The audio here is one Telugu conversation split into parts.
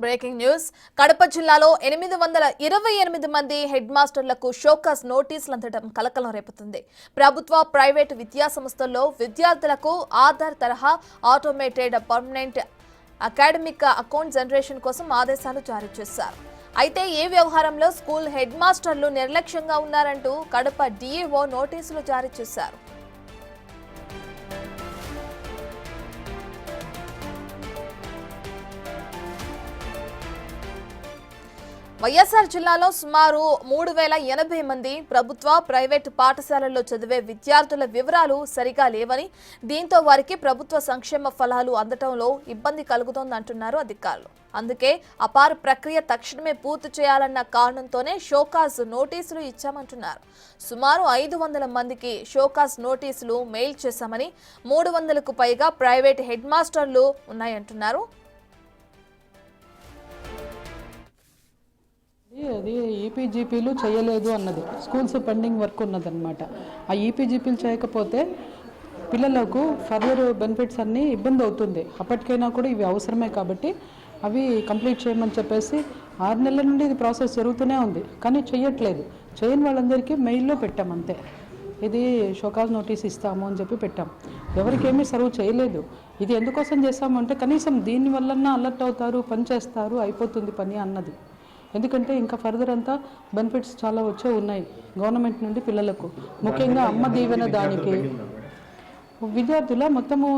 బ్రేకింగ్ న్యూస్ కడప జిల్లాలో 828 మంది హెడ్ మాస్టర్లకు షోకాస్ నోటీసులు అందడం కలకలం రేపుతుంది. ప్రభుత్వ ప్రైవేటు విద్యా సంస్థల్లో విద్యార్థులకు ఆధార్ తరహా automated permanent academic account generation కోసం ఆదేశాలు జారీ చేశారు. అయితే ఈ వ్యవహారంలో స్కూల్ హెడ్ మాస్టర్లు నిర్లక్ష్యంగా ఉన్నారంటూ కడప డీఈఓ నోటీసులు జారీ చేశారు. వైఎస్ఆర్ జిల్లాలో సుమారు 3080 మంది ప్రభుత్వ ప్రైవేటు పాఠశాలల్లో చదివే విద్యార్థుల వివరాలు సరిగా లేవని, దీంతో వారికి ప్రభుత్వ సంక్షేమ ఫలాలు అందటంలో ఇబ్బంది కలుగుతోందంటున్నారు అధికారులు. అందుకే అపార ప్రక్రియ తక్షణమే పూర్తి చేయాలన్న కారణంతోనే షోకాస్ నోటీసులు ఇచ్చామంటున్నారు. సుమారు 500 మందికి షోకాస్ నోటీసులు మెయిల్ చేశామని, 300కు పైగా ప్రైవేట్ హెడ్ మాస్టర్లు ఉన్నాయంటున్నారు. అది ఈపీజీపీలు చేయలేదు అన్నది, స్కూల్స్ పెండింగ్ వర్క్ ఉన్నదన్నమాట. ఆ ఈపీజీపీలు చేయకపోతే పిల్లలకు ఫర్దర్ బెనిఫిట్స్ అన్నీ ఇబ్బంది అవుతుంది. అప్పటికైనా కూడా ఇవి అవసరమే కాబట్టి అవి కంప్లీట్ చేయమని చెప్పేసి 6 నెలల నుండి ఇది ప్రాసెస్ జరుగుతూనే ఉంది, కానీ చేయట్లేదు. చేయని వాళ్ళందరికీ మెయిల్లో పెట్టాం అంతే. ఇది షోకాజ్ నోటీస్ ఇస్తాము అని చెప్పి పెట్టాం. ఎవరికేమీ సర్వ్ చేయలేదు. ఇది ఎందుకోసం చేస్తామంటే కనీసం దీనివల్లన్నా అలర్ట్ అవుతారు, పని చేస్తారు, అయిపోతుంది పని అన్నది. ఎందుకంటే ఇంకా ఫర్దర్ అంతా బెనిఫిట్స్ చాలా వచ్చే ఉన్నాయి గవర్నమెంట్ నుండి పిల్లలకు, ముఖ్యంగా అమ్మ దీవెన. దానికి విద్యార్థుల మొత్తము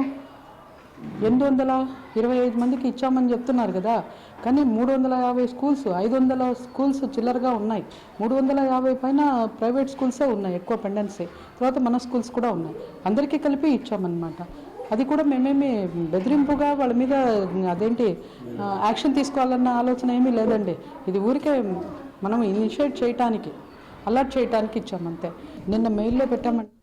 825 మందికి ఇచ్చామని చెప్తున్నారు కదా, కానీ 350 స్కూల్స్, 500 స్కూల్స్ చిల్లరగా ఉన్నాయి. 350 పైన ప్రైవేట్ స్కూల్సే ఉన్నాయి ఎక్కువ పెండెన్సీ. తర్వాత మన స్కూల్స్ కూడా ఉన్నాయి. అందరికీ కలిపి ఇచ్చామన్నమాట. అది కూడా మేమేమి బెదిరింపుగా వాళ్ళ మీద అదేంటి యాక్షన్ తీసుకోవాలన్న ఆలోచన ఏమీ లేదండి. ఇది ఊరికే మనం ఇనిషియేట్ చేయటానికి, అలర్ట్ చేయటానికి ఇచ్చామంతే. నిన్న మెయిల్లో పెట్టామంటే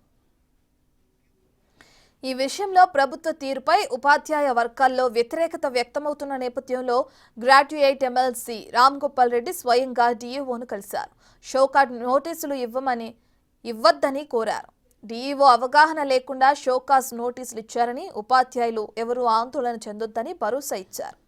ఈ విషయంలో ప్రభుత్వ తీరుపై ఉపాధ్యాయ వర్గాల్లో వ్యతిరేకత వ్యక్తమవుతున్న నేపథ్యంలో గ్రాడ్యుయేట్ ఎమ్మెల్సీ రామ్ గోపాల్ రెడ్డి స్వయంగా డీఈఓను కలిశారు. షోకాజ్ నోటీసులు ఇవ్వద్దని కోరారు. డీఈఓ అవగాహన లేకుండా షోకాజ్ నోటీసులు ఇచ్చారని, ఉపాధ్యాయులు ఎవరూ ఆందోళన చెందొద్దని భరోసా ఇచ్చారు.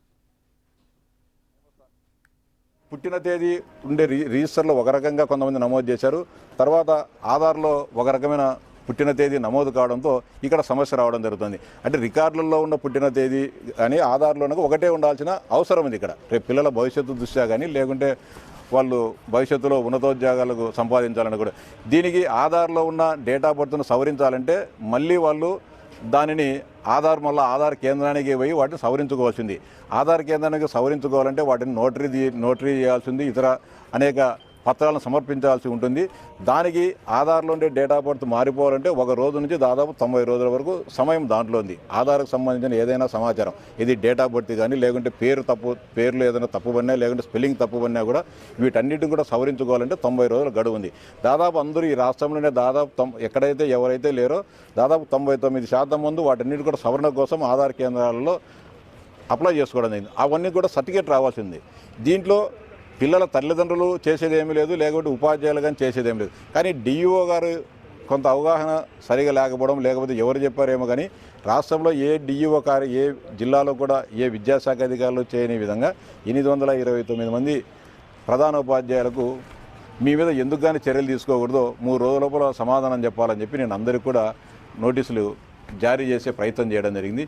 పుట్టిన తేదీ ఉండే రిజిస్టర్లో ఒక రకంగా కొంతమంది నమోదు చేశారు. తర్వాత ఆధార్లో ఒక రకమైన పుట్టిన తేదీ నమోదు కావడంతో ఇక్కడ సమస్య రావడం జరుగుతుంది. అంటే రికార్డులలో ఉన్న పుట్టిన తేదీ కానీ ఆధార్లో ఒకటే ఉండాల్సిన అవసరం ఉంది ఇక్కడ. రేపు పిల్లల భవిష్యత్తు దృష్ట్యా కానీ, లేకుంటే వాళ్ళు భవిష్యత్తులో ఉన్నతోద్యోగాలకు సంపాదించాలని కూడా. దీనికి ఆధార్లో ఉన్న డేట్ ఆఫ్ బర్త్ను సవరించాలంటే మళ్ళీ వాళ్ళు దానిని ఆధార్ కేంద్రానికి పోయి వాటిని సవరించుకోవాల్సింది. ఆధార్ కేంద్రానికి సవరించుకోవాలంటే వాటిని నోటరీ చేయాల్సింది, ఇతర అనేక పత్రాలను సమర్పించాల్సి ఉంటుంది. దానికి ఆధార్లో ఉండే డేట్ ఆఫ్ బర్త్ మారిపోవాలంటే 1 రోజు నుంచి దాదాపు 90 రోజుల వరకు సమయం దాంట్లో ఉంది. ఆధార్కు సంబంధించిన ఏదైనా సమాచారం, ఇది డేట్ ఆఫ్ బర్త్ కానీ, లేకుంటే పేర్లు ఏదైనా తప్పు పడినా, లేకుంటే స్పెల్లింగ్ తప్పు పడినా కూడా వీటన్నిటిని కూడా సవరించుకోవాలంటే 90 రోజుల గడువు ఉంది. దాదాపు అందరూ ఈ రాష్ట్రంలోనే దాదాపు ఎక్కడైతే ఎవరైతే లేరో దాదాపు 99% మంది వాటన్నిటి కూడా సవరణ కోసం ఆధార్ కేంద్రాలలో అప్లై చేసుకోవడం జరిగింది. అవన్నీ కూడా సర్టిఫికేట్ రావాల్సింది. దీంట్లో పిల్లల తల్లిదండ్రులు చేసేదేమీ లేదు, లేకపోతే ఉపాధ్యాయులు కానీ చేసేదేమీ లేదు. కానీ డీఈఓ గారు కొంత అవగాహన సరిగా లేకపోవడం, లేకపోతే ఎవరు చెప్పారేమో కానీ రాష్ట్రంలో ఏ డీఈఓ ఏ జిల్లాలో కూడా ఏ విద్యాశాఖ అధికారులు చేయని విధంగా 829 మంది ప్రధాన ఉపాధ్యాయులకు మీ మీద ఎందుకు కానీ చర్యలు తీసుకోకూడదో 3 రోజుల లోపల సమాధానం చెప్పాలని చెప్పి నేను అందరికీ కూడా నోటీసులు జారీ చేసే ప్రయత్నం చేయడం జరిగింది.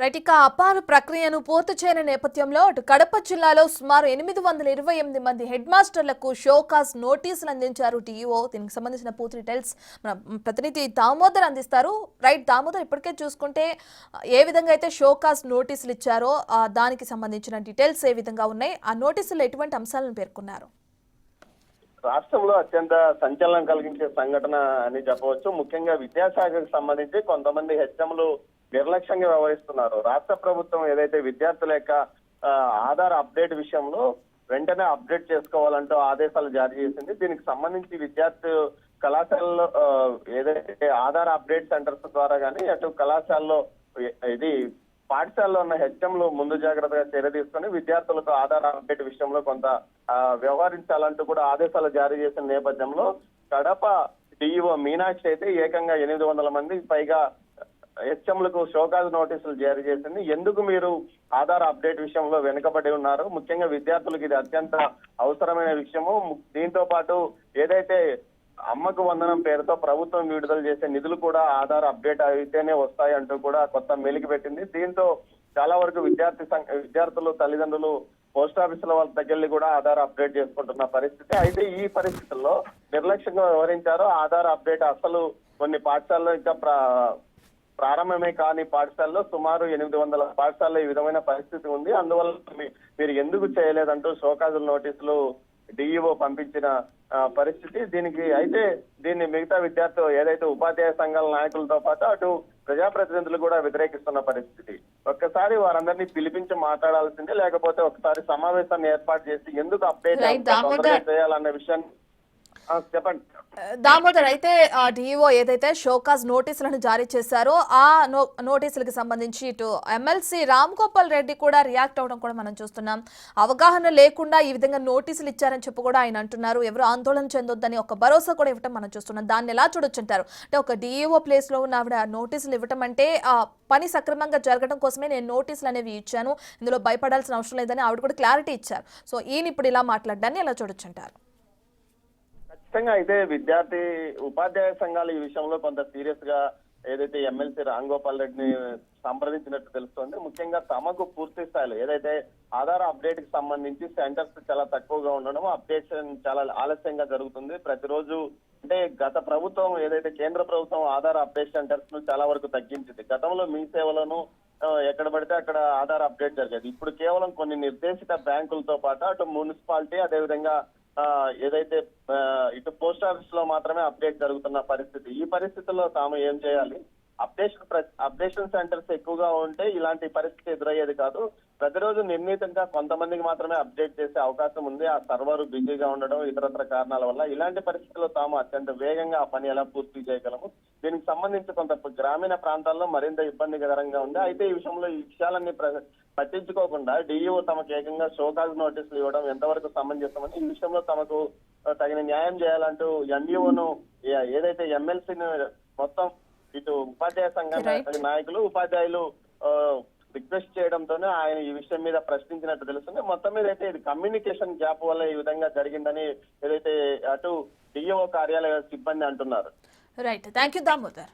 రైటిక అపార ప్రక్రియను పూర్తి చేయని నేపథ్యంలో అటు కడప జిల్లాలో సుమారు 828 మంది హెడ్ మాస్టర్లకు షోకాజ్ నోటీసులు అందించారు డీఈఓ. దీనికి సంబంధించిన పూర్తి డీటెయిల్స్ మన ప్రతినిధి దామోదర్ అందిస్తారు. రైట్ దామోదర్, ఇప్పటికే చూసుకుంటే ఏ విధంగా అయితే షోకాజ్ నోటీసులు ఇచ్చారో దానికి సంబంధించిన డీటెయిల్స్ ఏ విధంగా ఉన్నాయి, ఆ నోటీసులు ఎటువంటి అంశాలను పేర్కొన్నారు? రాష్ట్రంలో అత్యంత సంచలనం కలిగించే సంఘటన అని చెప్పవచ్చు. ముఖ్యంగా విద్యాశాఖకు సంబంధించి కొంతమంది హెచ్ఎంలు నిర్లక్ష్యంగా వ్యవహరిస్తున్నారు. రాష్ట్ర ప్రభుత్వం ఏదైతే విద్యార్థుల యొక్క ఆధార్ అప్డేట్ విషయంలో వెంటనే అప్డేట్ చేసుకోవాలంటూ ఆదేశాలు జారీ చేసింది. దీనికి సంబంధించి విద్యార్థి కళాశాలలో ఏదైతే ఆధార్ అప్డేట్ సెంటర్స్ ద్వారా కానీ, అటు కళాశాలలో ఇది పాఠశాలలో ఉన్న హెచ్ఎంలు ముందు జాగ్రత్తగా చర్య తీసుకొని విద్యార్థులకు ఆధార్ అప్డేట్ విషయంలో కొంత వ్యవహరించాలంటూ కూడా ఆదేశాలు జారీ చేసిన నేపథ్యంలో కడప డీఈఓ మీనాక్షి అయితే ఏకంగా 800 మందికి పైగా హెచ్ఎంలకు షోకాజ్ నోటీసులు జారీ చేసింది. ఎందుకు మీరు ఆధార్ అప్డేట్ విషయంలో వెనుకబడి ఉన్నారు? ముఖ్యంగా విద్యార్థులకు ఇది అత్యంత అవసరమైన విషయము. దీంతో పాటు ఏదైతే అమ్మకు వందనం పేరుతో ప్రభుత్వం విడుదల చేసే నిధులు కూడా ఆధార్ అప్డేట్ అయితేనే వస్తాయి అంటూ కూడా కొత్త మెలికి పెట్టింది. దీంతో చాలా వరకు విద్యార్థులు తల్లిదండ్రులు పోస్ట్ ఆఫీసుల వాళ్ళ దగ్గర కూడా ఆధార్ అప్డేట్ చేసుకుంటున్న పరిస్థితి. అయితే ఈ పరిస్థితుల్లో నిర్లక్ష్యంగా వ్యవహరించారు. ఆధార్ అప్డేట్ అసలు కొన్ని పాఠశాలలో ఇంకా ప్రారంభమే కాని పాఠశాలలో సుమారు 800 పాఠశాలలో ఈ విధమైన పరిస్థితి ఉంది. అందువల్ల మీరు ఎందుకు చేయలేదంటూ షోకాజుల నోటీసులు డిఈఓ పంపించిన పరిస్థితి. దీన్ని మిగతా విద్యార్థులు ఏదైతే ఉపాధ్యాయ సంఘాల నాయకులతో పాటు అటు ప్రజాప్రతినిధులు కూడా వ్యతిరేకిస్తున్న పరిస్థితి. ఒక్కసారి వారందరినీ పిలిపించి మాట్లాడాల్సిందే, లేకపోతే ఒకసారి సమావేశాన్ని ఏర్పాటు చేసి ఎందుకు అప్డేట్ చేయాలన్న విషయాన్ని చెప్పండి. దామోదర్, అయితే డిఈఓ ఏదైతే షోకాజ్ నోటీసులను జారీ చేశారో ఆ నోటీసులకు సంబంధించి ఇటు ఎమ్మెల్సీ రామ్ గోపాల్ రెడ్డి కూడా రియాక్ట్ అవడం కూడా మనం చూస్తున్నాం. అవగాహన లేకుండా ఈ విధంగా నోటీసులు ఇచ్చారని చెప్పి కూడా ఆయన అంటున్నారు. ఎవరు ఆందోళన చెందొద్దని ఒక భరోసా కూడా ఇవ్వటం మనం చూస్తున్నాం. దాన్ని ఎలా చూడొచ్చుంటారు? అంటే ఒక డిఈఓ ప్లేస్ లో ఉన్న ఆవిడ నోటీసులు ఇవ్వటం అంటే ఆ పని సక్రమంగా జరగడం కోసమే నేను నోటీసులు అనేవి ఇచ్చాను, ఇందులో భయపడాల్సిన అవసరం లేదని ఆవిడ కూడా క్లారిటీ ఇచ్చారు. సో ఈయన ఇప్పుడు ఇలా మాట్లాడడాన్ని ఎలా చూడొచ్చుంటారు? ఖచ్చితంగా అయితే ఉపాధ్యాయ సంఘాలు ఈ విషయంలో కొంత సీరియస్ గా ఏదైతే ఎమ్మెల్సీ రామ్ గోపాల్ రెడ్డిని సంప్రదించినట్టు తెలుస్తోంది. ముఖ్యంగా తమకు పూర్తి స్థాయిలో ఏదైతే ఆధార్ అప్డేట్ కి సంబంధించి సెంటర్స్ చాలా తక్కువగా ఉండడం, అప్డేషన్ చాలా ఆలస్యంగా జరుగుతుంది. ప్రతిరోజు అంటే గత ప్రభుత్వం ఏదైతే కేంద్ర ప్రభుత్వం ఆధార్ అప్డేట్ సెంటర్స్ ను చాలా వరకు తగ్గించింది. గతంలో మీ సేవలను ఎక్కడ పడితే అక్కడ ఆధార్ అప్డేట్ జరిగేది. ఇప్పుడు కేవలం కొన్ని నిర్దేశిత బ్యాంకులతో పాటు అటు మున్సిపాలిటీ అదేవిధంగా ఏదైతే ఇటు పోస్ట్ ఆఫీస్ లో మాత్రమే అప్డేట్ జరుగుతున్న పరిస్థితి. ఈ పరిస్థితుల్లో తాము ఏం చేయాలి? అప్డేషన్ సెంటర్స్ ఎక్కువగా ఉంటే ఇలాంటి పరిస్థితి ఎదురయ్యేది కాదు. ప్రతిరోజు నిర్ణీతంగా కొంతమందికి మాత్రమే అప్డేట్ చేసే అవకాశం ఉంది. ఆ సర్వర్ బిజీగా ఉండడం ఇతరత్ర కారణాల వల్ల ఇలాంటి పరిస్థితుల్లో తాము అత్యంత వేగంగా ఆ పని ఎలా పూర్తి చేయగలము? దీనికి సంబంధించి కొంత గ్రామీణ ప్రాంతాల్లో మరింత ఇబ్బందికరంగా ఉంది. అయితే ఈ విషయంలో ఈ విషయాలన్నీ పట్టించుకోకుండా డిఈఓ తమకు ఏకంగా షోకాజ్ నోటీసులు ఇవ్వడం ఎంతవరకు సమంజసమని, ఈ విషయంలో తమకు తగిన న్యాయం చేయాలంటూ ఎంఈఓను ఏదైతే ఎమ్మెల్సీని మొత్తం ఇటు ఉపాధ్యాయ సంఘ నాయకులు ఉపాధ్యాయులు రిక్వెస్ట్ చేయడంతోనే ఆయన ఈ విషయం మీద ప్రశ్నించినట్టు తెలుస్తుంది. మొత్తం మీద అయితే ఇది కమ్యూనికేషన్ గ్యాప్ వల్ల ఈ విధంగా జరిగిందని ఏదైతే అటు డిఈఓ కార్యాలయ సిబ్బంది అంటున్నారు. Right, thank you Damodar.